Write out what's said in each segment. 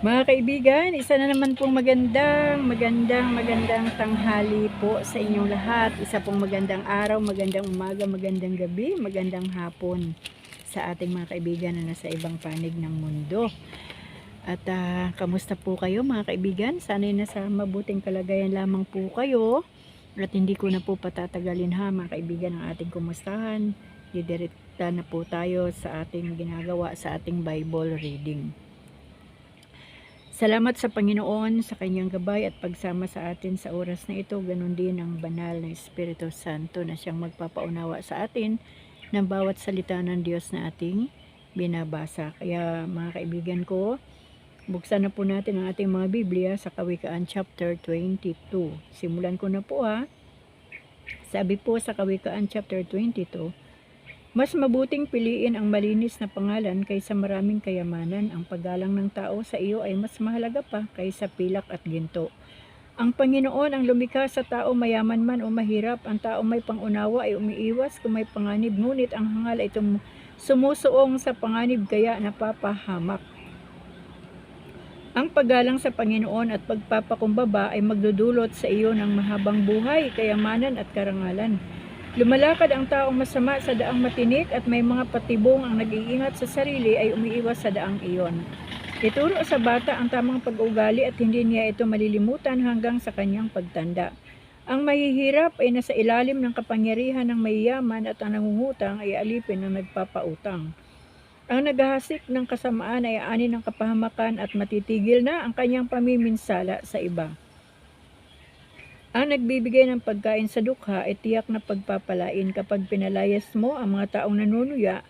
Mga kaibigan, isa na naman pong magandang tanghali po sa inyong lahat. Isa pong magandang araw, magandang umaga, magandang gabi, magandang hapon sa ating mga kaibigan na nasa ibang panig ng mundo. At kamusta po kayo mga kaibigan? Sana'y nasa mabuting kalagayan lamang po kayo. At hindi ko na po patatagalin ha mga kaibigan ang ating kumustahan. Didirekta na po tayo sa ating ginagawa sa ating Bible reading. Salamat sa Panginoon sa kanyang gabay at pagsama sa atin sa oras na ito. Ganon din ang banal na Espiritu Santo na siyang magpapaunawa sa atin ng bawat salita ng Diyos na ating binabasa. Kaya mga kaibigan ko, buksan na po natin ang ating mga Biblia sa Kawikaan chapter 22. Simulan ko na po ha. Sabi po sa Kawikaan chapter 22, mas mabuting piliin ang malinis na pangalan kaysa maraming kayamanan. Ang paggalang ng tao sa iyo ay mas mahalaga pa kaysa pilak at ginto. Ang Panginoon ang lumikha sa tao, mayaman man o mahirap. Ang tao may pangunawa ay umiiwas kung may panganib, ngunit ang hangal ay sumusuong sa panganib kaya napapahamak. Ang paggalang sa Panginoon at pagpapakumbaba ay magdudulot sa iyo ng mahabang buhay, kayamanan at karangalan. Lumalakad ang taong masama sa daang matinik at may mga patibong ang nag-iingat sa sarili ay umiiwas sa daang iyon. Ituro sa bata ang tamang pag-uugali at hindi niya ito malilimutan hanggang sa kanyang pagtanda. Ang mahihirap ay nasa ilalim ng kapangyarihan ng mayayaman at ang nangungutang ay alipin ng nagpapautang. Ang naghahasik ng kasamaan ay ani ng kapahamakan at matitigil na ang kanyang pamiminsala sa iba. Ang nagbibigay ng pagkain sa dukha ay tiyak na pagpapalain. Kapag pinalayas mo ang mga taong nanunuya,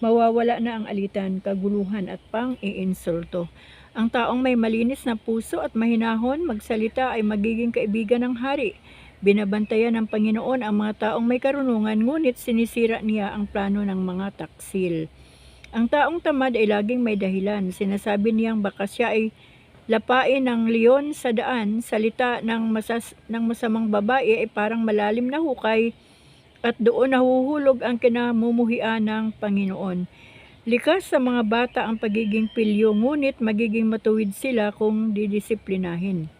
mawawala na ang alitan, kaguluhan at pang-iinsulto. Ang taong may malinis na puso at mahinahon magsalita ay magiging kaibigan ng hari. Binabantayan ng Panginoon ang mga taong may karunungan, ngunit sinisira niya ang plano ng mga taksil. Ang taong tamad ay laging may dahilan. Sinasabi niyang baka siya ay lapain ng leon sa daan. Salita ng masamang babae ay parang malalim na hukay at doon nahuhulog ang kinamumuhian ng Panginoon. Likas sa mga bata ang pagiging pilyo, ngunit magiging matuwid sila kung didisiplinahin.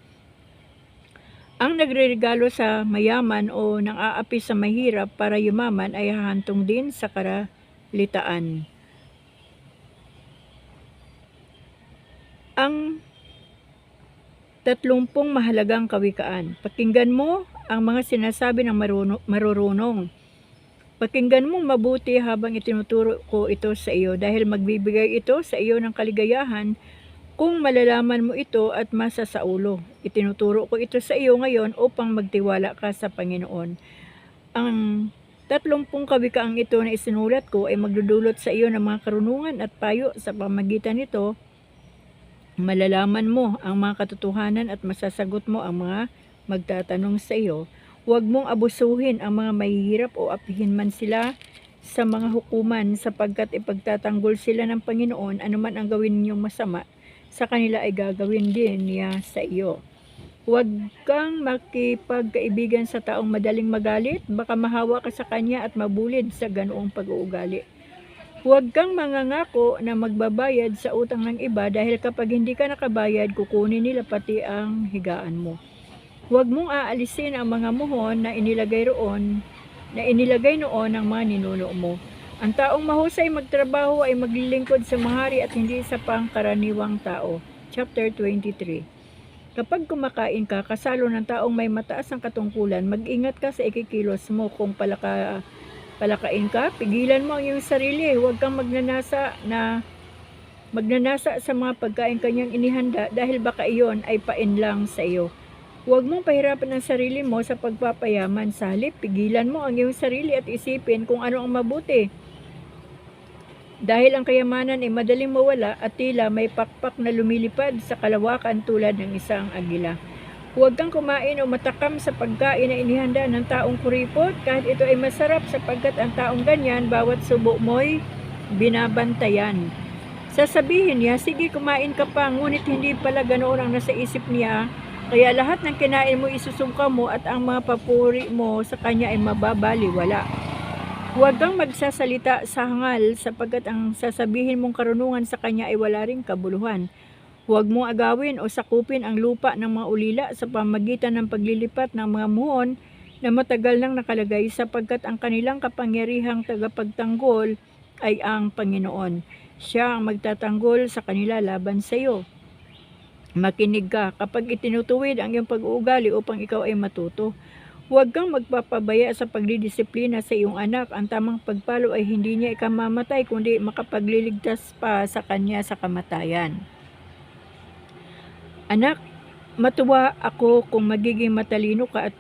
Ang nagreregalo sa mayaman o nang-aapi sa mahirap para yumaman ay hahantong din sa karalitaan. Ang 30 mahalagang kawikaan. Pakinggan mo ang mga sinasabi ng marurunong. Pakinggan mo mabuti habang itinuturo ko ito sa iyo, dahil magbibigay ito sa iyo ng kaligayahan kung malalaman mo ito at masasaulo. Itinuturo ko ito sa iyo ngayon upang magtiwala ka sa Panginoon. Ang 30 kawikaang ito na isinulat ko ay magdudulot sa iyo ng mga karunungan at payo. Sa pamagitan nito, malalaman mo ang mga katotohanan at masasagot mo ang mga magtatanong sa iyo. Huwag mong abusuhin ang mga mahihirap o apihin man sila sa mga hukuman, sapagkat ipagtatanggol sila ng Panginoon. Anuman ang gawin ninyong masama, sa kanila ay gagawin din niya sa iyo. Huwag kang makipagkaibigan sa taong madaling magalit, baka mahawa ka sa kanya at mabulid sa ganoong pag-uugali. Huwag kang mangangako na magbabayad sa utang ng iba, dahil kapag hindi ka nakabayad, kukunin nila pati ang higaan mo. Huwag mong aalisin ang mga muhon na inilagay noon ng mga ninuno mo. Ang taong mahusay magtrabaho ay maglilingkod sa mahari at hindi sa pangkaraniwang tao. Chapter 23. Kapag kumakain ka, kasalo ng taong may mataas ang katungkulan, mag-ingat ka sa ikikilos mo. Kung palakain ka, pigilan mo ang iyong sarili. Huwag kang magnanasa sa mga pagkain kanyang inihanda, dahil baka iyon ay painlang sa iyo. Huwag mong pahirapan ang sarili mo sa pagpapayaman. Sa halip, pigilan mo ang iyong sarili at isipin kung ano ang mabuti. Dahil ang kayamanan ay madaling mawala at tila may pakpak na lumilipad sa kalawakan tulad ng isang agila. Huwag kang kumain o matakam sa pagkain na inihanda ng taong kuripot, kahit ito ay masarap, sapagkat ang taong ganyan, bawat subo mo'y binabantayan. Sasabihin niya, sige kumain ka pa, ngunit hindi pala ganoon ang nasa isip niya. Kaya lahat ng kinain mo isusungka mo at ang mga papuri mo sa kanya ay mababaliwala. Huwag kang magsasalita sa hangal, sapagkat ang sasabihin mong karunungan sa kanya ay wala ring kabuluhan. Huwag mong agawin o sakupin ang lupa ng mga ulila sa pamagitan ng paglilipat ng mga muhon na matagal nang nakalagay, sapagkat ang kanilang kapangyarihang tagapagtanggol ay ang Panginoon. Siya ang magtatanggol sa kanila laban sa iyo. Makinig ka kapag itinutuwid ang iyong pag-uugali upang ikaw ay matuto. Huwag kang magpapabaya sa pagdidisiplina sa iyong anak. Ang tamang pagpalo ay hindi niya ikamamatay, kundi makapagliligtas pa sa kanya sa kamatayan. Anak, matuwa ako kung magiging matalino ka at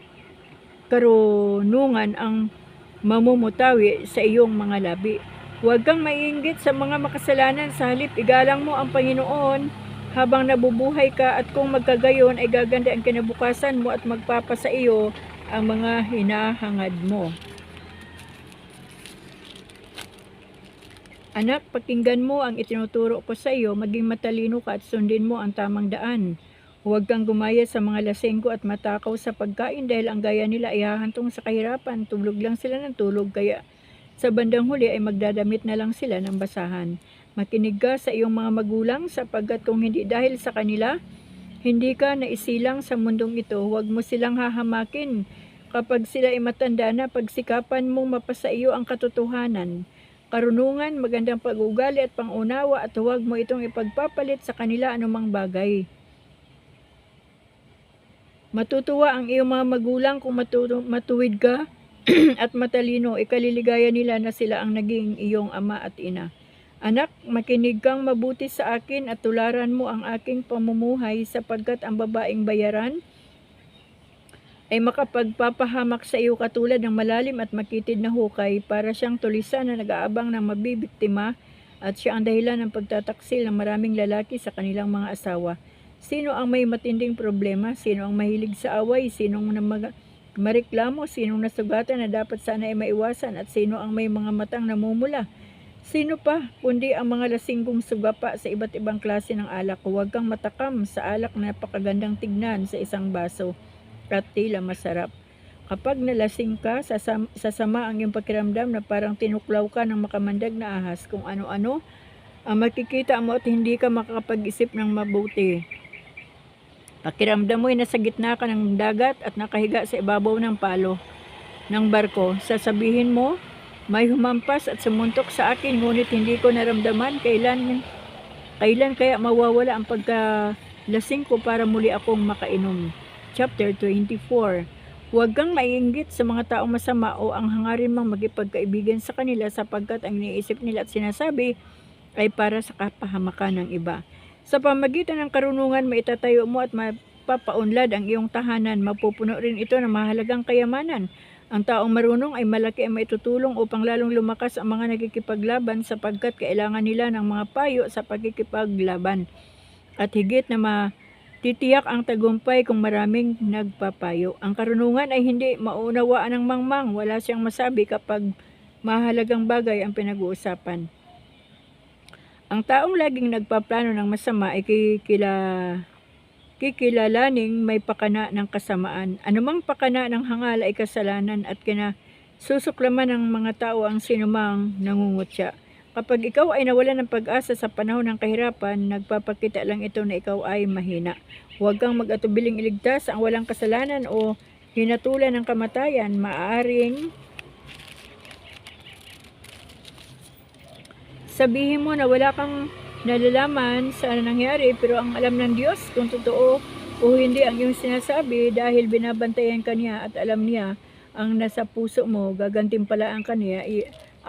karunungan ang mamumutawi sa iyong mga labi. Huwag kang maiinggit sa mga makasalanan, sa halip igalang mo ang Panginoon habang nabubuhay ka, at kung magkagayon ay gaganda ang kinabukasan mo at magpapasa iyo ang mga hinahangad mo. Anak, pakinggan mo ang itinuturo ko sa iyo, maging matalino ka at sundin mo ang tamang daan. Huwag kang gumaya sa mga lasenggo at matakaw sa pagkain, dahil ang gaya nila ay hahantong sa kahirapan. Tulog lang sila ng tulog, kaya sa bandang huli ay magdadamit na lang sila ng basahan. Makinig ka sa iyong mga magulang, sapagkat kung hindi dahil sa kanila, hindi ka naisilang sa mundong ito. Huwag mo silang hahamakin. Kapag sila ay matanda na, pagsikapan mong mapasa iyo ang katotohanan, karunungan, magandang pag-uugali at pangunawa, at huwag mo itong ipagpapalit sa kanila anumang bagay. Matutuwa ang iyong mga magulang kung matuwid ka at matalino. Ikaliligaya nila na sila ang naging iyong ama at ina. Anak, makinig kang mabuti sa akin at tularan mo ang aking pamumuhay, sapagkat ang babaeng bayaran ay makapagpapahamak sa iyo katulad ng malalim at makitid na hukay, para siyang tulisan na nag-aabang ng mabibiktima, at siya ang dahilan ng pagtataksil ng maraming lalaki sa kanilang mga asawa. Sino ang may matinding problema? Sino ang mahilig sa away? Sinong mareklamo? Sinong nasugatan na dapat sana ay maiwasan? At sino ang may mga matang namumula? Sino pa kundi ang mga lasinggong sugapa sa iba't ibang klase ng alak? Huwag kang matakam sa alak na napakagandang tignan sa isang baso at tila masarap. Kapag nalasing ka, sasama ang iyong pakiramdam na parang tinuklaw ka ng makamandag na ahas. Kung ano-ano ang makikita mo at hindi ka makakapag-isip ng mabuti. Pakiramdam mo ay nasa gitna ka ng dagat at nakahiga sa ibabaw ng palo ng barko. Sasabihin mo, may humampas at sumuntok sa akin, ngunit hindi ko naramdaman kailan kaya mawawala ang pagkalasing ko para muli akong makainom. Chapter 24. Huwag kang maiinggit sa mga taong masama o ang hangarin mang magipagkaibigan sa kanila, sapagkat ang iniisip nila at sinasabi ay para sa kapahamakan ng iba. Sa pamagitan ng karunungan, maitatayo mo at mapapaunlad ang iyong tahanan. Mapupuno rin ito ng mahalagang kayamanan. Ang taong marunong ay malaki ang maitutulong upang lalong lumakas ang mga nagkikipaglaban, sapagkat kailangan nila ng mga payo sa pagkikipaglaban. At higit na matitiyak ang tagumpay kung maraming nagpapayo. Ang karunungan ay hindi maunawaan ng mangmang. Wala siyang masabi kapag mahalagang bagay ang pinag-uusapan. Ang taong laging nagpaplano ng masama ay kikilalaning may pakana ng kasamaan. Anumang pakana ng hangal ay kasalanan, at kinasusuklaman ng mga tao ang sinumang nangungutya. Kapag ikaw ay nawalan ng pag-asa sa panahon ng kahirapan, nagpapakita lang ito na ikaw ay mahina. Huwag kang mag-atubiling iligtas ang walang kasalanan o hinatulan ng kamatayan. Maaaring sabihin mo na wala kang nalalaman sa nangyari, pero ang alam ng Diyos kung totoo o hindi ang iyong sinasabi, dahil binabantayan ka niya at alam niya ang nasa puso mo, gagantimpalaan ka niya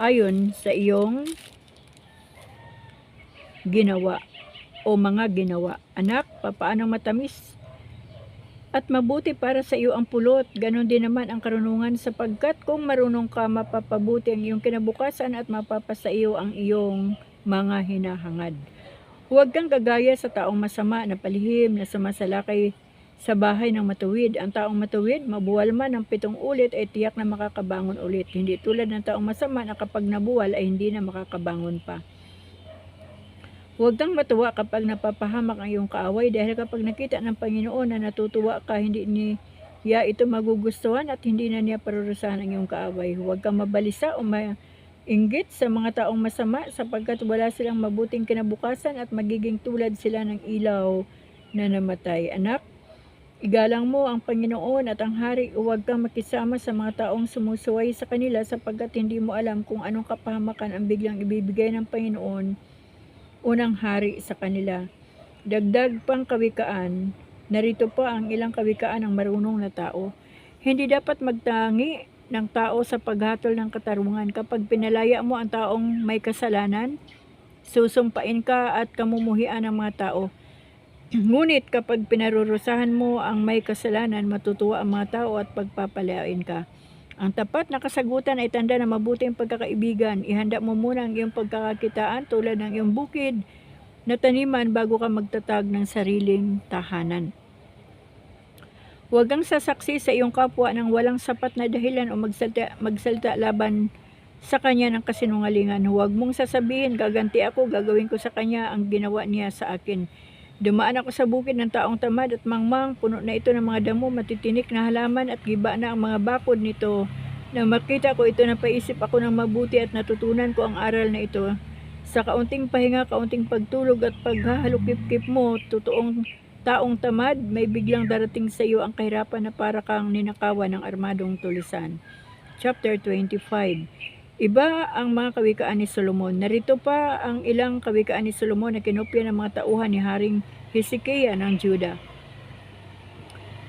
ayon sa iyong ginawa o mga ginawa. Anak, papaanong matamis at mabuti para sa iyo ang pulot, ganon din naman ang karunungan, sapagkat kung marunong ka, mapapabuti ang iyong kinabukasan at mapapasa iyo ang iyong mga hinahangad. Huwag kang gagaya sa taong masama na palihim na sumasalakay sa bahay ng matuwid. Ang taong matuwid, mabuwal man ng 7 ulit, ay tiyak na makakabangon ulit. Hindi tulad ng taong masama na kapag nabuwal ay hindi na makakabangon pa. Huwag kang matuwa kapag napapahamak ang iyong kaaway, dahil kapag nakita ng Panginoon na natutuwa ka, hindi niya ito magugustuhan at hindi na niya parurusahan ang iyong kaaway. Huwag kang mabalisa o Inggit sa mga taong masama sapagkat wala silang mabuting kinabukasan at magiging tulad sila ng ilaw na namatay. Anak, igalang mo ang Panginoon at ang Hari. Huwag kang makisama sa mga taong sumusuway sa kanila sapagkat hindi mo alam kung anong kapahamakan ang biglang ibibigay ng Panginoon unang hari sa kanila. Dagdag pang kawikaan, narito pa ang ilang kawikaan ng marunong na tao. Hindi dapat magtangi ng tao sa paghatol ng katarungan. Kapag pinalaya mo ang taong may kasalanan, susumpain ka at kamumuhian ng mga tao. Ngunit kapag pinarurusahan mo ang may kasalanan, matutuwa ang mga tao at pagpapalain ka. Ang tapat na kasagutan ay tanda ng mabuting pagkakaibigan. Ihanda mo muna ang iyong pagkakakitaan tulad ng iyong bukid na taniman bago ka magtatag ng sariling tahanan. Huwag kang sasaksi sa iyong kapwa ng walang sapat na dahilan o magsalita laban sa kanya ng kasinungalingan. Huwag mong sasabihin, gaganti ako, gagawin ko sa kanya ang ginawa niya sa akin. Dumaan ako sa bukid ng taong tamad at mangmang, puno na ito ng mga damo, matitinik na halaman at giba na ang mga bakod nito. Nang makita ko ito, napaisip ako ng mabuti at natutunan ko ang aral na ito. Sa kaunting pahinga, kaunting pagtulog at paghahalukip-kip mo, totoong taong tamad, may biglang darating sa iyo ang kahirapan na para kang ninakawan ng armadong tulisan. Chapter 25. Iba ang mga kawikaan ni Solomon. Narito pa ang ilang kawikaan ni Solomon na kinopya ng mga tauhan ni Haring Hezekiah ng Juda.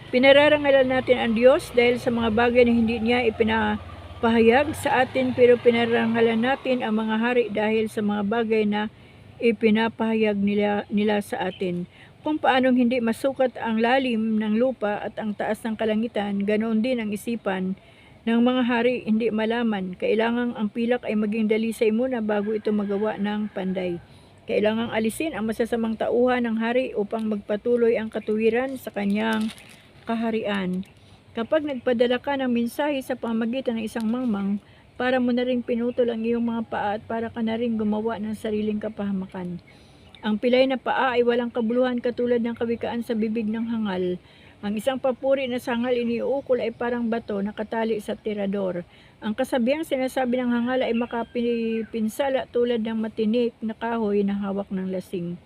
Pinararangalan natin ang Diyos dahil sa mga bagay na hindi niya ipinapahayag sa atin, pero pinararangalan natin ang mga hari dahil sa mga bagay na ipinapahayag nila sa atin. Kung paanong hindi masukat ang lalim ng lupa at ang taas ng kalangitan, ganoon din ang isipan ng mga hari hindi malaman. Kailangang ang pilak ay maging dalisay muna bago ito magawa ng panday. Kailangang alisin ang masasamang tauhan ng hari upang magpatuloy ang katuwiran sa kanyang kaharian. Kapag nagpadala ka ng mensahe sa pamamagitan ng isang mangmang, para mo na rin pinutol ang iyong mga paa at para ka na rin gumawa ng sariling kapahamakan. Ang pilay na paa ay walang kabuluhan katulad ng kawikaan sa bibig ng hangal. Ang isang papuri na sangal iniuukol ay parang bato na katali sa tirador. Ang kasabihang sinasabi ng hangal ay makapinsala tulad ng matinik na kahoy na hawak ng lasing.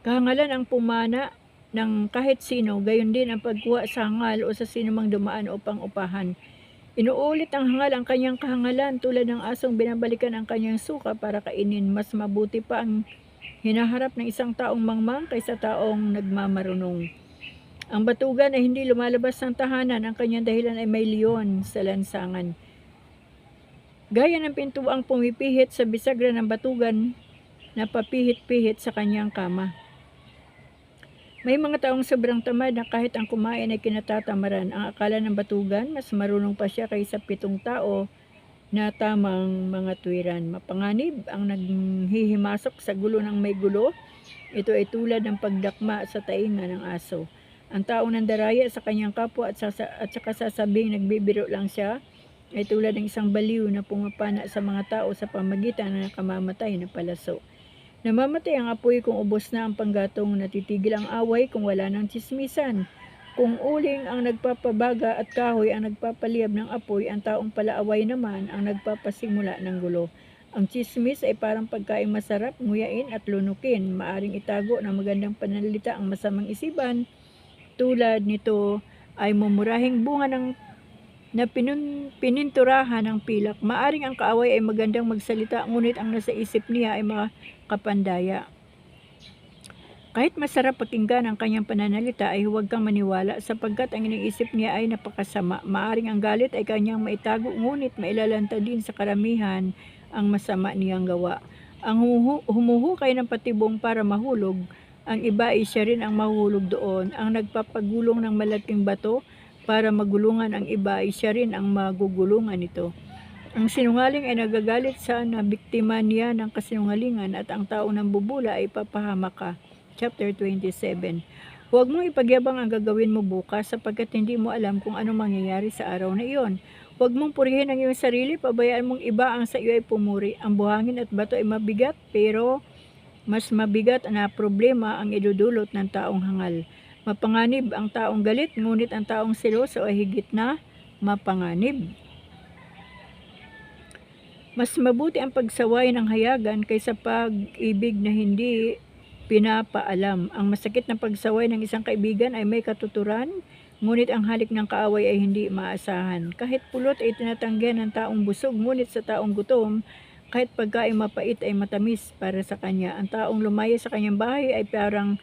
Kahangalan ang pumana ng kahit sino, gayon din ang pagkuha sa hangal o sa sinumang dumaan upang upahan. Inuulit ang hangal ang kanyang kahangalan tulad ng asong binabalikan ang kanyang suka para kainin. Mas mabuti pa ang hinaharap ng isang taong mangmang kaysa taong nagmamarunong. Ang batugan ay hindi lumalabas ng tahanan, ang kanyang dahilan ay may leon sa lansangan. Gaya ng pintuang pumipihit sa bisagra ng batugan na papihit-pihit sa kanyang kama. May mga taong sobrang tamad na kahit ang kumain ay kinatatamaran. Ang akala ng batugan, mas marunong pa siya kaysa 7 tao na tamang mga tuwiran. Mapanganib ang naghihimasok sa gulo ng may gulo. Ito ay tulad ng pagdakma sa tainga ng aso. Ang taong nandaraya sa kanyang kapwa at saka sasabing nagbibiro lang siya ay tulad ng isang baliw na pumapana sa mga tao sa pamagitan ng kamamatay na palaso. Namamatay ang apoy kung ubos na ang panggatong, natitigil ang away kung wala ng tsismisan. Kung uling ang nagpapabaga at kahoy ang nagpapaliyab ng apoy, ang taong palaaway naman ang nagpapasimula ng gulo. Ang tsismis ay parang pagkain masarap, nguyain at lunukin. Maaring itago ng magandang pananalita ang masamang isipan. Tulad nito ay mumurahing bunga na pininturahan ng pilak. Maaring ang kaaway ay magandang magsalita, ngunit ang nasa isip niya ay makapandaya. Kahit masarap pakinggan ang kanyang pananalita, ay huwag kang maniwala sapagkat ang iniisip niya ay napakasama. Maaring ang galit ay kanyang maitago, ngunit mailalanta din sa karamihan ang masama niyang gawa. Ang humuhukay ng patibong para mahulog, ang iba ay siya rin ang mahulog doon. Ang nagpapagulong ng malaking bato para magulungan ang iba ay siya rin ang magugulungan nito. Ang sinungaling ay nagagalit sa nabiktima niya ng kasinungalingan at ang taong nambubula ay papahamak ka. Chapter 27. Huwag mong ipagyabang ang gagawin mo bukas sapagkat hindi mo alam kung ano mangyayari sa araw na iyon. Huwag mong purihin ang iyong sarili, pabayaan mong iba ang sa iyo ay pumuri. Ang buhangin at bato ay mabigat, pero mas mabigat na problema ang idudulot ng taong hangal. Mapanganib ang taong galit, ngunit ang taong seloso ay higit na mapanganib. Mas mabuti ang pagsaway ng hayagan kaysa pag-ibig na hindi pinapaalam. Ang masakit na pagsaway ng isang kaibigan ay may katuturan, ngunit ang halik ng kaaway ay hindi maasahan. Kahit pulot ay tinatanggihan ng taong busog, ngunit sa taong gutom, kahit pagkain mapait ay matamis para sa kanya. Ang taong lumaya sa kanyang bahay ay parang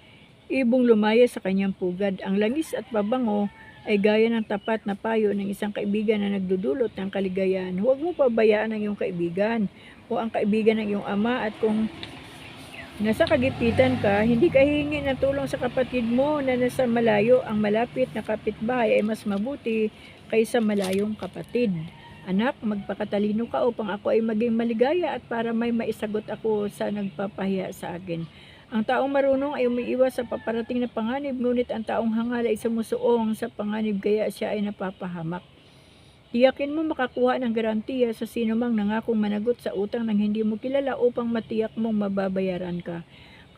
ibong lumaya sa kanyang pugad. Ang langis at pabango ay gaya ng tapat na payo ng isang kaibigan na nagdudulot ng kaligayahan. Huwag mo pabayaan ang iyong kaibigan o ang kaibigan ng iyong ama, at kung nasa kagipitan ka, hindi ka hihingi ng tulong sa kapatid mo na nasa malayo. Ang malapit na kapitbahay ay mas mabuti kaysa malayong kapatid. Anak, magpakatalino ka upang ako ay maging maligaya at para may maisagot ako sa nagpapahiya sa akin. Ang taong marunong ay umiiwas sa paparating na panganib, ngunit ang taong hangal ay sumusuong sa panganib kaya siya ay napapahamak. Tiyakin mo makakuha ng garantiya sa sino mang nangakong managot sa utang ng hindi mo kilala upang matiyak mong mababayaran ka.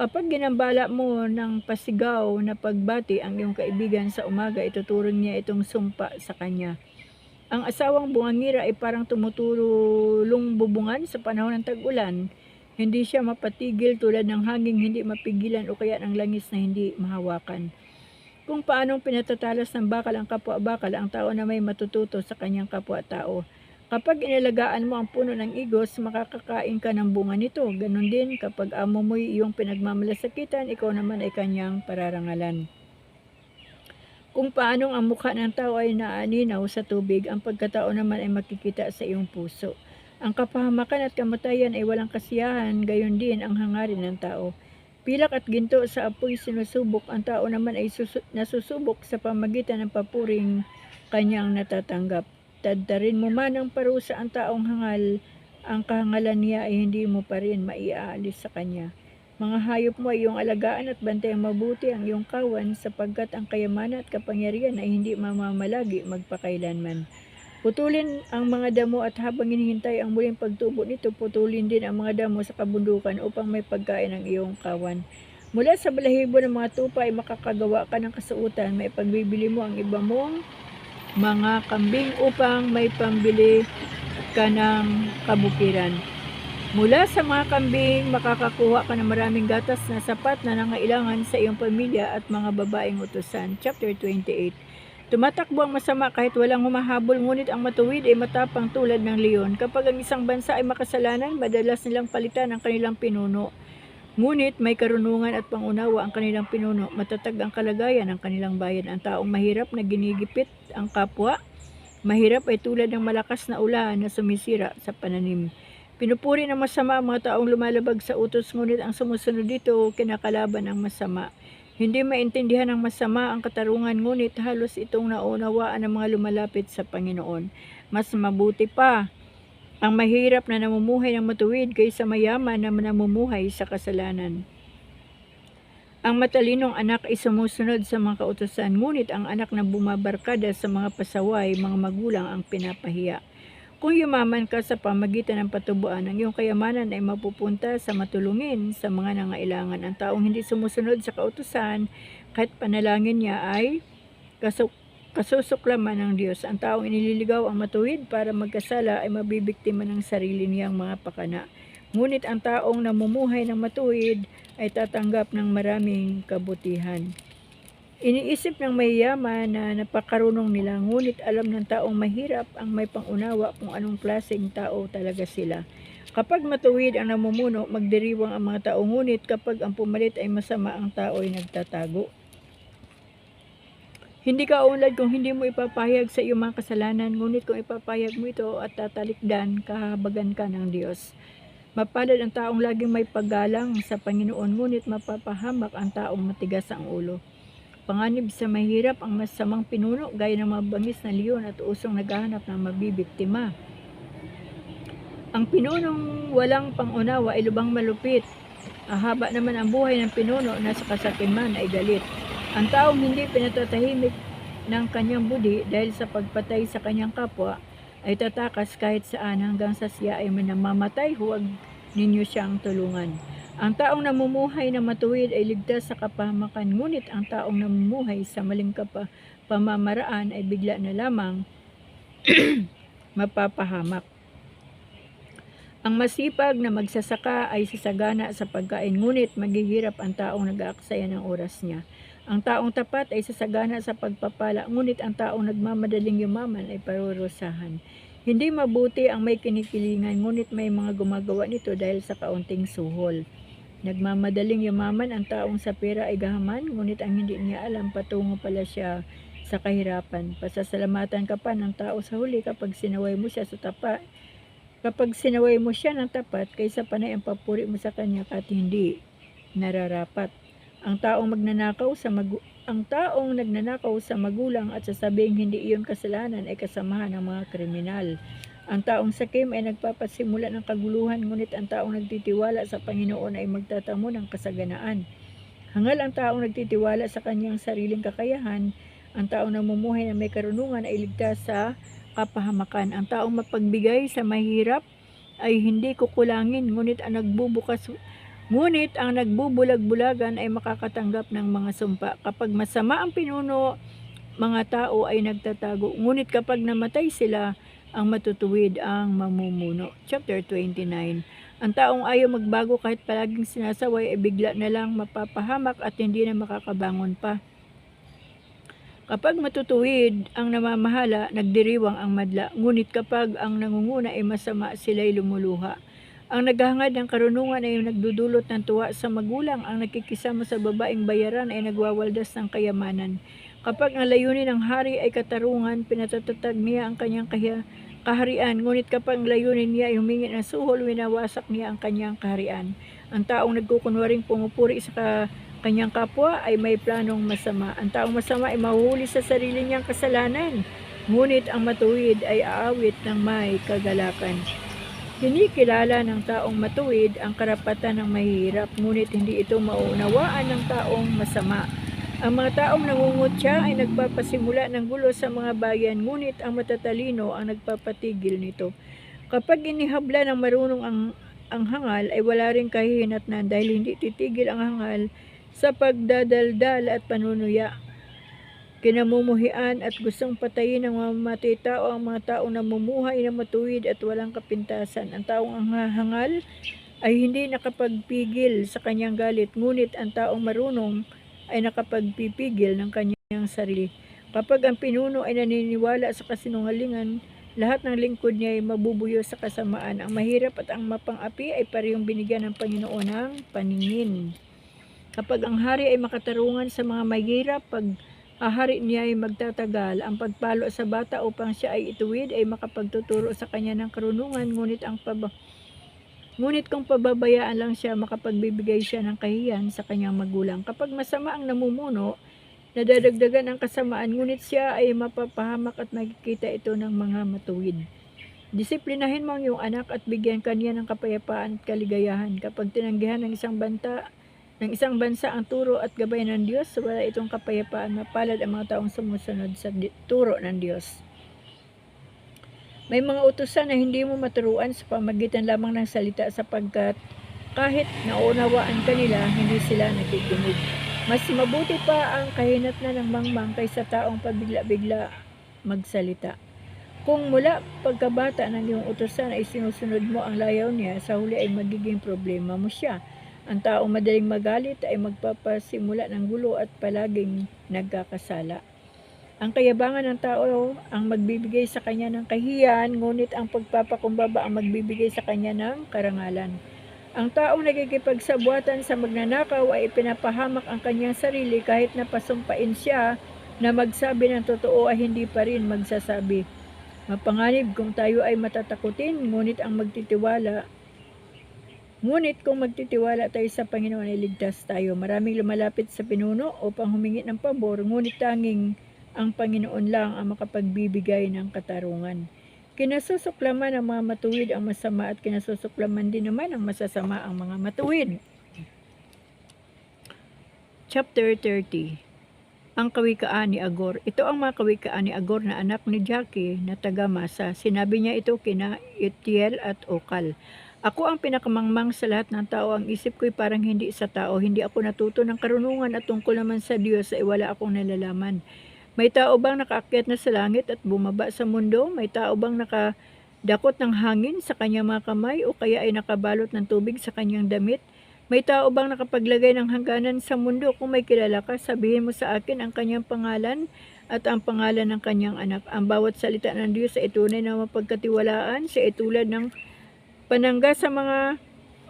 Kapag ginambala mo ng pasigaw na pagbati ang iyong kaibigan sa umaga, ituturing niya itong sumpa sa kanya. Ang asawang bungangira ay parang tumutulong bubungan sa panahon ng tag-ulan. Hindi siya mapatigil tulad ng hanging hindi mapigilan o kaya ng langis na hindi mahawakan. Kung paanong pinatatalas ng bakal ang kapwa-bakal, ang tao na may matututo sa kanyang kapwa-tao. Kapag inalagaan mo ang puno ng igos, makakakain ka ng bunga nito. Ganon din kapag amo mo'y iyong pinagmamalasakitan, ikaw naman ay kanyang pararangalan. Kung paanong ang mukha ng tao ay naaninaw sa tubig, ang pagkatao naman ay makikita sa iyong puso. Ang kapahamakan at kamatayan ay walang kasiyahan, gayon din ang hangarin ng tao. Pilak at ginto sa apoy sinusubok, ang tao naman ay nasusubok sa pamagitan ng papuring kanyang natatanggap. Tadtarin mo man ang parusa ang taong hangal, ang kahangalan niya ay hindi mo pa rin maiaalis sa kanya. Mga hayop mo ay iyong alagaan at bantayan mabuti ang iyong kawan, sapagkat ang kayamanan at kapangyarihan ay hindi mamamalagi magpakailanman. Putulin ang mga damo at habang hinihintay ang muling pagtubo nito, putulin din ang mga damo sa kabundukan upang may pagkain ang iyong kawan. Mula sa balahibo ng mga tupa ay makakagawa ka ng kasuotan, may pagbibili mo ang iba mong mga kambing upang may pambili ka ng kabukiran. Mula sa mga kambing, makakakuha ka ng maraming gatas na sapat na nangailangan sa iyong pamilya at mga babaeng utusan. Chapter 28. Tumatakbo ang masama kahit walang humahabol, ngunit ang matuwid ay matapang tulad ng leon. Kapag ang isang bansa ay makasalanan, madalas nilang palitan ang kanilang pinuno. Ngunit may karunungan at pangunawa ang kanilang pinuno. Matatag ang kalagayan ng kanilang bayan. Ang taong mahirap na ginigipit ang kapwa, mahirap ay tulad ng malakas na ulan na sumisira sa pananim. Pinupuri ng masama ang mga taong lumalabag sa utos, ngunit ang sumusunod dito kinakalaban ang masama. Hindi maintindihan ng masama ang katarungan, ngunit halos itong naunawaan ng mga lumalapit sa Panginoon. Mas mabuti pa ang mahirap na namumuhay ng matuwid kaysa mayaman na namumuhay sa kasalanan. Ang matalinong anak ay sumusunod sa mga kautusan, ngunit ang anak na bumabarkada sa mga pasaway, mga magulang ang pinapahiya. Kung yumaman ka sa pamagitan ng patubuan, ang iyong kayamanan ay mapupunta sa matulungin sa mga nangailangan. Ang taong hindi sumusunod sa kautusan, kahit panalangin niya ay kasusuklaman ng Diyos. Ang taong inililigaw ang matuwid para magkasala ay mabibiktima ng sarili niyang mga pakana. Ngunit ang taong namumuhay ng matuwid ay tatanggap ng maraming kabutihan. Iniisip ng mayayaman na napakarunong nila, ngunit alam ng taong mahirap ang may pangunawa kung anong klaseng tao talaga sila. Kapag matuwid ang namumuno, magdiriwang ang mga tao, ngunit kapag ang pumalit ay masama, ang tao ay nagtatago. Hindi ka unlad kung hindi mo ipapahayag sa iyong mga kasalanan, ngunit kung ipapahayag mo ito at tatalikdan, kahabagan ka ng Diyos. Mapalad ang taong laging may paggalang sa Panginoon, ngunit mapapahamak ang taong matigas ang ulo. Panganib sa mahirap ang masamang pinuno, gaya ng mga bangis na leon at usong naghahanap ng mabibiktima. Ang pinunong walang pangunawa ay lubang malupit. Ahaba naman ang buhay ng pinuno na sa kasakiman ay galit. Ang taong hindi pinatatahimik ng kanyang budi dahil sa pagpatay sa kanyang kapwa ay tatakas kahit saan hanggang sa siya ay namamatay, huwag ninyo siyang tulungan. Ang taong namumuhay na matuwid ay ligtas sa kapahamakan, ngunit ang taong namumuhay sa maling pamamaraan ay bigla na lamang mapapahamak. Ang masipag na magsasaka ay sasagana sa pagkain, ngunit maghihirap ang taong nag-aaksaya ng oras niya. Ang taong tapat ay sasagana sa pagpapala, ngunit ang taong nagmamadaling yumaman ay parurusahan. Hindi mabuti ang may kinikilingan, ngunit may mga gumagawa nito dahil sa kaunting suhol. Nagmamadaling yumaman ang taong sa pera ay gahaman, ngunit ang hindi niya alam patungo pala siya sa kahirapan. Pasasalamatan ka pa ng tao sa huli kapag sinaway mo siya ng tapat, kaysa panay ang papuri mo sa kanya kahit hindi nararapat. Ang taong nagnanakaw sa magulang at sasabing hindi iyon kasalanan ay kasamahan ng mga kriminal. Ang taong sakim ay nagpapasimula ng kaguluhan, ngunit ang taong nagtitiwala sa Panginoon ay magtatamo ng kasaganaan. Hangal ang taong nagtitiwala sa kanyang sariling kakayahan. Ang taong namumuhay na may karunungan ay ligtas sa kapahamakan. Ang taong mapagbigay sa mahirap ay hindi kukulangin, ngunit ang nagbubulag-bulagan ay makakatanggap ng mga sumpa. Kapag masama ang pinuno, mga tao ay nagtatago, ngunit kapag namatay sila, ang matutuwid ang mamumuno. Chapter 29. Ang taong ayaw magbago kahit palaging sinasaway ay bigla na lang mapapahamak at hindi na makakabangon pa. Kapag matutuwid ang namamahala, nagdiriwang ang madla, ngunit kapag ang nangunguna ay masama, sila'y lumuluha. Ang naghahangad ng karunungan ay nagdudulot ng tuwa sa magulang. Ang nakikisama sa babaeng bayaran ay nagwawaldas ng kayamanan. Kapag ang layunin ng hari ay katarungan, pinatatatag niya ang kanyang kaharian. Ngunit kapag ang layunin niya ay humingi ng suhol, winawasak niya ang kanyang kaharian. Ang taong nagkukunwaring pumupuri sa kanyang kapwa ay may planong masama. Ang taong masama ay mahuhuli sa sarili niyang kasalanan, ngunit ang matuwid ay aawit ng may kagalakan. Kinikilala ng taong matuwid ang karapatan ng mahihirap, ngunit hindi ito maunawaan ng taong masama. Ang mga taong nangungutya ay nagpapasimula ng gulo sa mga bayan, ngunit ang matatalino ang nagpapatigil nito. Kapag inihabla ng marunong ang hangal, ay wala ring kahihinatnan dahil hindi titigil ang hangal sa pagdadaldal at panunuya. Kinamumuhian at gustong patayin ng mamamatay tao ang mga taong namumuhay na matuwid at walang kapintasan. Ang taong hangal ay hindi nakapagpigil sa kanyang galit, ngunit ang taong marunong ay nakapagpipigil ng kanyang sarili. Kapag ang pinuno ay naniniwala sa kasinungalingan, lahat ng lingkod niya ay mabubuyo sa kasamaan. Ang mahirap at ang mapang-api ay parehong binigyan ng Panginoon ng paningin. Kapag ang hari ay makatarungan sa mga mahirap, pag ahari niya ay magtatagal. Ang pagpalo sa bata upang siya ay ituwid ay makapagtuturo sa kanya ng karunungan, ngunit kung pababayaan lang siya, makapagbibigay siya ng kahiyan sa kanyang magulang. Kapag masama ang namumuno, nadadagdagan ang kasamaan, ngunit siya ay mapapahamak at makikita ito ng mga matuwid. Disiplinahin mo ang iyong anak at bigyan kanya ng kapayapaan at kaligayahan. Kapag tinanggihan ng isang bansa ang turo at gabay ng Diyos, wala itong kapayapaan. Mapalad ang mga taong sumusunod sa turo ng Diyos. May mga utusan na hindi mo maturuan sa pamagitan lamang ng salita, sapagkat kahit naunawaan kanila, hindi sila nakikinig. Mas mabuti pa ang kahinatnan ng mangmang kaysa taong pabigla-bigla magsalita. Kung mula pagkabata ng iyong utusan ay sinusunod mo ang layaw niya, sa huli ay magiging problema mo siya. Ang taong madaling magalit ay magpapasimula ng gulo at palaging nagkakasala. Ang kayabangan ng tao ang magbibigay sa kanya ng kahiyan, ngunit ang pagpapakumbaba ang magbibigay sa kanya ng karangalan. Ang taong nagkikipagsabuatan sa magnanakaw ay pinapahamak ang kanyang sarili, kahit na pasumpain siya na magsabi ng totoo ay hindi pa rin magsasabi. Mapanganib kung tayo ay matatakutin, ngunit kung magtitiwala tayo sa Panginoon ay ligtas tayo. Maraming lumalapit sa pinuno upang humingi ng pabor, ngunit tanging ang Panginoon lang ang makapagbibigay ng katarungan. Kinasusuklaman ng mga matuwid ang masama, at kinasusuklaman din naman ang masasama ang mga matuwid. Chapter 30. Ang kawikaan ni Agor. Ito ang mga kawikaan ni Agor na anak ni Jackie na taga Masa. Sinabi niya ito kina Itiel at Okal. Ako ang pinakamangmang sa lahat ng tao. Ang isip ko'y parang hindi sa tao. Hindi ako natuto ng karunungan, at tungkol naman sa Diyos ay wala akong nalalaman. May tao bang nakaakyat na sa langit at bumaba sa mundo? May tao bang dakot ng hangin sa kanyang mga kamay o kaya ay nakabalot ng tubig sa kanyang damit? May tao bang nakapaglagay ng hangganan sa mundo? Kung may kilala ka, sabihin mo sa akin ang kanyang pangalan at ang pangalan ng kanyang anak. Ang bawat salita ng Diyos ay tunay na mapagkatiwalaan. Siya ay tulad ng panangga sa mga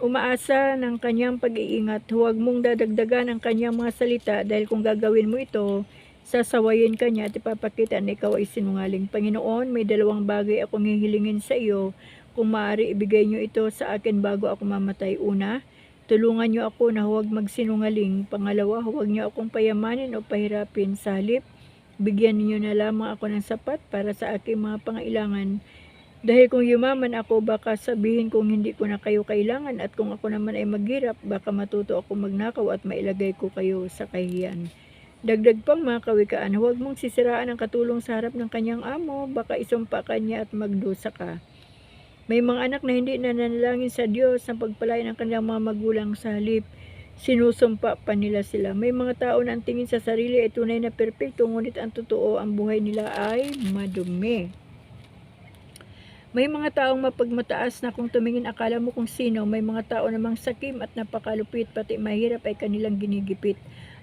umaasa ng kanyang pag-iingat. Huwag mong dadagdagan ang kanyang mga salita dahil kung gagawin mo ito, sasawayin ka niya at ipapakita na ikaw ay sinungaling. Panginoon, may dalawang bagay akong hihilingin sa iyo. Kung maaari, ibigay niyo ito sa akin bago ako mamatay. Una, tulungan niyo ako na huwag magsinungaling. Pangalawa, huwag niyo akong payamanin o pahirapin. Sa halip, bigyan niyo na lamang ako ng sapat para sa aking mga pangailangan. Dahil kung yumaman ako, baka sabihin kong hindi ko na kayo kailangan, at kung ako naman ay maghirap, baka matuto ako magnakaw at mailagay ko kayo sa kahihiyan. Dagdag pang mga kawikaan, huwag mong sisiraan ang katulong sa harap ng kanyang amo, baka isumpa ka niya at magdusa ka. May mga anak na hindi nananalangin sa Diyos ng pagpalain ng kanilang mga magulang, sa halip sinusumpa pa nila sila. May mga tao na ang tingin sa sarili ay tunay na perpekto, ngunit ang totoo, ang buhay nila ay madumi. May mga taong mapagmataas na kung tumingin akala mo kung sino. May mga tao namang sakim at napakalupit, pati mahirap ay kanilang ginigipit.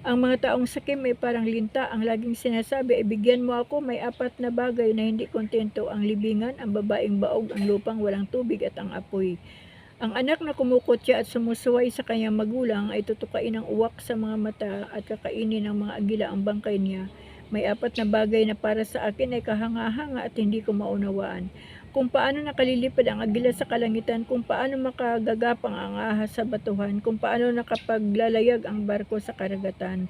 Ang mga taong sakim ay parang linta, ang laging sinasabi ay bigyan mo ako. May apat na bagay na hindi kontento: ang libingan, ang babaeng baog, ang lupang walang tubig at ang apoy. Ang anak na kumukutya at sumusuway sa kanyang magulang ay tutukain ng uwak sa mga mata at kakainin ng mga agila ang bangkay niya. May apat na bagay na para sa akin ay kahanga-hanga at hindi ko maunawaan: kung paano nakalilipad ang agila sa kalangitan, kung paano makagagapang ang ahas sa batuhan, kung paano nakapaglalayag ang barko sa karagatan,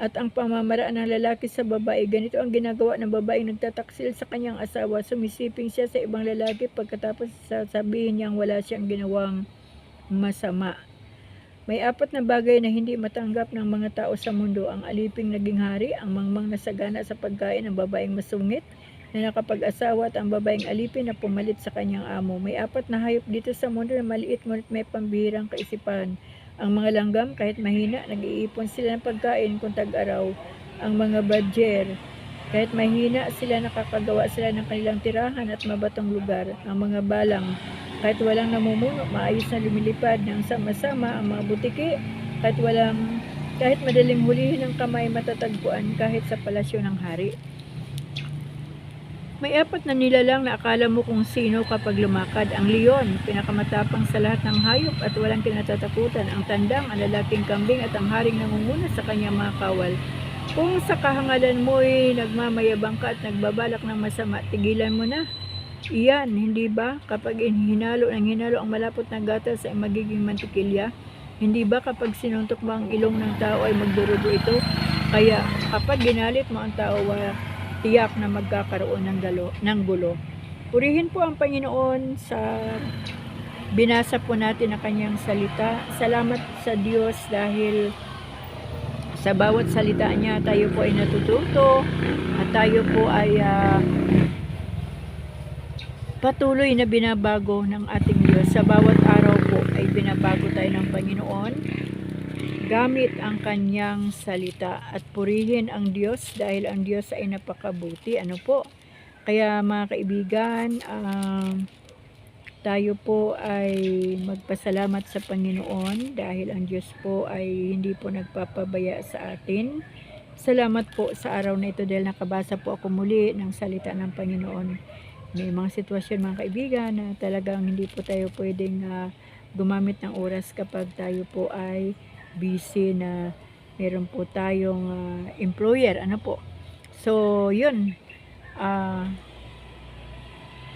at ang pamamaraan ng lalaki sa babae. Ganito ang ginagawa ng babaeng nagtataksil sa kanyang asawa. Sumisiping siya sa ibang lalaki pagkatapos sasabihin niyang wala siyang ginawang masama. May apat na bagay na hindi matanggap ng mga tao sa mundo: ang aliping naging hari, ang mangmang na sagana sa pagkain, ang babaeng masungit na nakapag-asawa, at ang babaeng alipin na pumalit sa kanyang amo. May apat na hayop dito sa mundo na maliit ngunit may pambihirang kaisipan: ang mga langgam, kahit mahina, nag-iipon sila ng pagkain kung tag-araw. Ang mga badger, kahit mahina sila, nakakagawa sila ng kanilang tirahan at mabatong lugar. Ang mga balang, kahit walang namumuno, maayos na lumilipad ng sama-sama. Ang mga butiki, kahit madaling hulihin ng kamay, matatagpuan kahit sa palasyo ng hari. May apat na nilalang na akala mo kung sino kapag lumakad: ang leon, pinakamatapang sa lahat ng hayop at walang kinatatakutan; ang tandang, ang lalaking kambing, at ang haring nangunguna sa kanyang mga kawal. Kung sa kahangalan mo'y nagmamayabang ka at nagbabalak ng masama, tigilan mo na. Iyan, hindi ba, kapag hinalo ang malapot na gatas ay magiging mantikilya? Hindi ba kapag sinuntok mo ang ilong ng tao ay magdurugo ito? Kaya kapag ginalit mo ang tao, tiyak na magkakaroon ng gulo. Purihin po ang Panginoon sa binasa po natin ang kanyang salita. Salamat sa Diyos dahil sa bawat salita niya tayo po ay natututo at tayo po ay patuloy na binabago ng ating Diyos. Sa bawat araw po ay binabago tayo ng Panginoon gamit ang kanyang salita, at purihin ang Diyos dahil ang Diyos ay napakabuti. Ano po? Kaya mga kaibigan, tayo po ay magpasalamat sa Panginoon dahil ang Diyos po ay hindi po nagpapabaya sa atin. Salamat po sa araw na ito dahil nakabasa po ako muli ng salita ng Panginoon. May mga sitwasyon mga kaibigan na talagang hindi po tayo pwedeng gumamit ng oras kapag tayo po ay busy, na meron po tayong employer. Ano po? So, yun.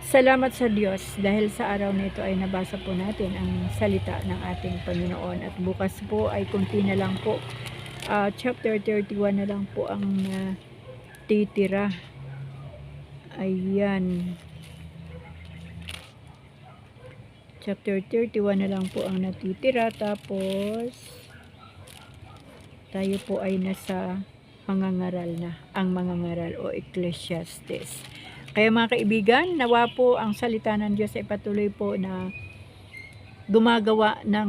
Salamat sa Diyos dahil sa araw na ito ay nabasa po natin ang salita ng ating Panginoon. At bukas po ay kunti na lang po. Chapter 31 na lang po ang titira. Ayan. Chapter 31 na lang po ang natitira. Tapos tayo po ay nasa mangangaral na, ang mangangaral o Ecclesiastes. Kaya mga kaibigan, nawa po ang salita ng Diyos ay patuloy po na gumagawa ng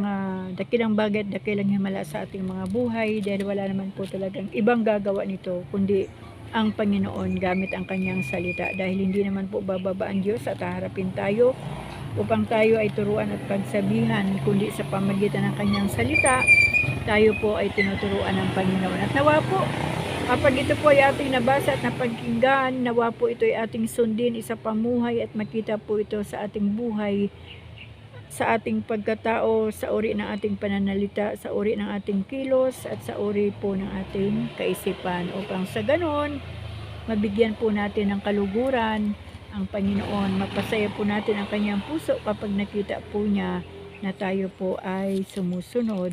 dakilang bagay at dakilang himala sa ating mga buhay, dahil wala naman po talagang ibang gagawa nito kundi ang Panginoon gamit ang kanyang salita, dahil hindi naman po bababa ang Diyos at haharapin tayo upang tayo ay turuan at pagsabihan, kundi sa pamagitan ng kanyang salita tayo po ay tinuturuan ng Panginoon. At nawa po, kapag ito po ay ating nabasa at napagkinggan, nawa po ito ay ating sundin, isa pamuhay at makita po ito sa ating buhay, sa ating pagkatao, sa uri ng ating pananalita, sa uri ng ating kilos, at sa uri po ng ating kaisipan, upang sa ganon, mabigyan po natin ng kaluguran ang Panginoon. Mapasaya po natin ang kanyang puso kapag nakita po niya na tayo po ay sumusunod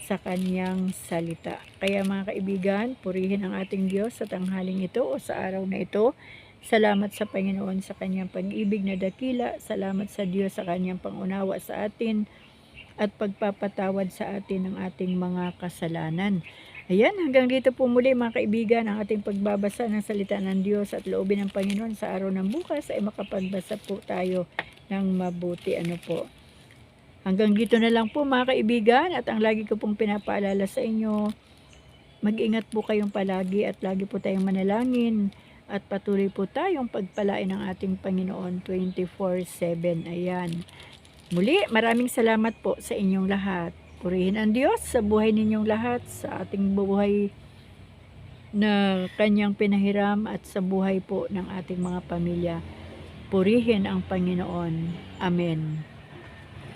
sa kanyang salita. Kaya mga kaibigan, purihin ang ating Diyos sa tanghaling ito o sa araw na ito. Salamat sa Panginoon sa kanyang pag-ibig na dakila. Salamat sa Diyos sa kanyang pangunawa sa atin at pagpapatawad sa atin ng ating mga kasalanan. Ayan, hanggang dito po muli mga kaibigan ang ating pagbabasa ng salita ng Diyos, at loobin ng Panginoon sa araw ng bukas ay makapagbasa po tayo ng mabuti. Hanggang dito na lang po mga kaibigan, at ang lagi ko pong pinapaalala sa inyo, mag-ingat po kayong palagi at lagi po tayong manalangin at patuloy po tayong pagpalain ng ating Panginoon 24/7. Ayan. Muli, maraming salamat po sa inyong lahat. Purihin ang Diyos sa buhay ninyong lahat, sa ating buhay na kanyang pinahiram at sa buhay po ng ating mga pamilya. Purihin ang Panginoon. Amen.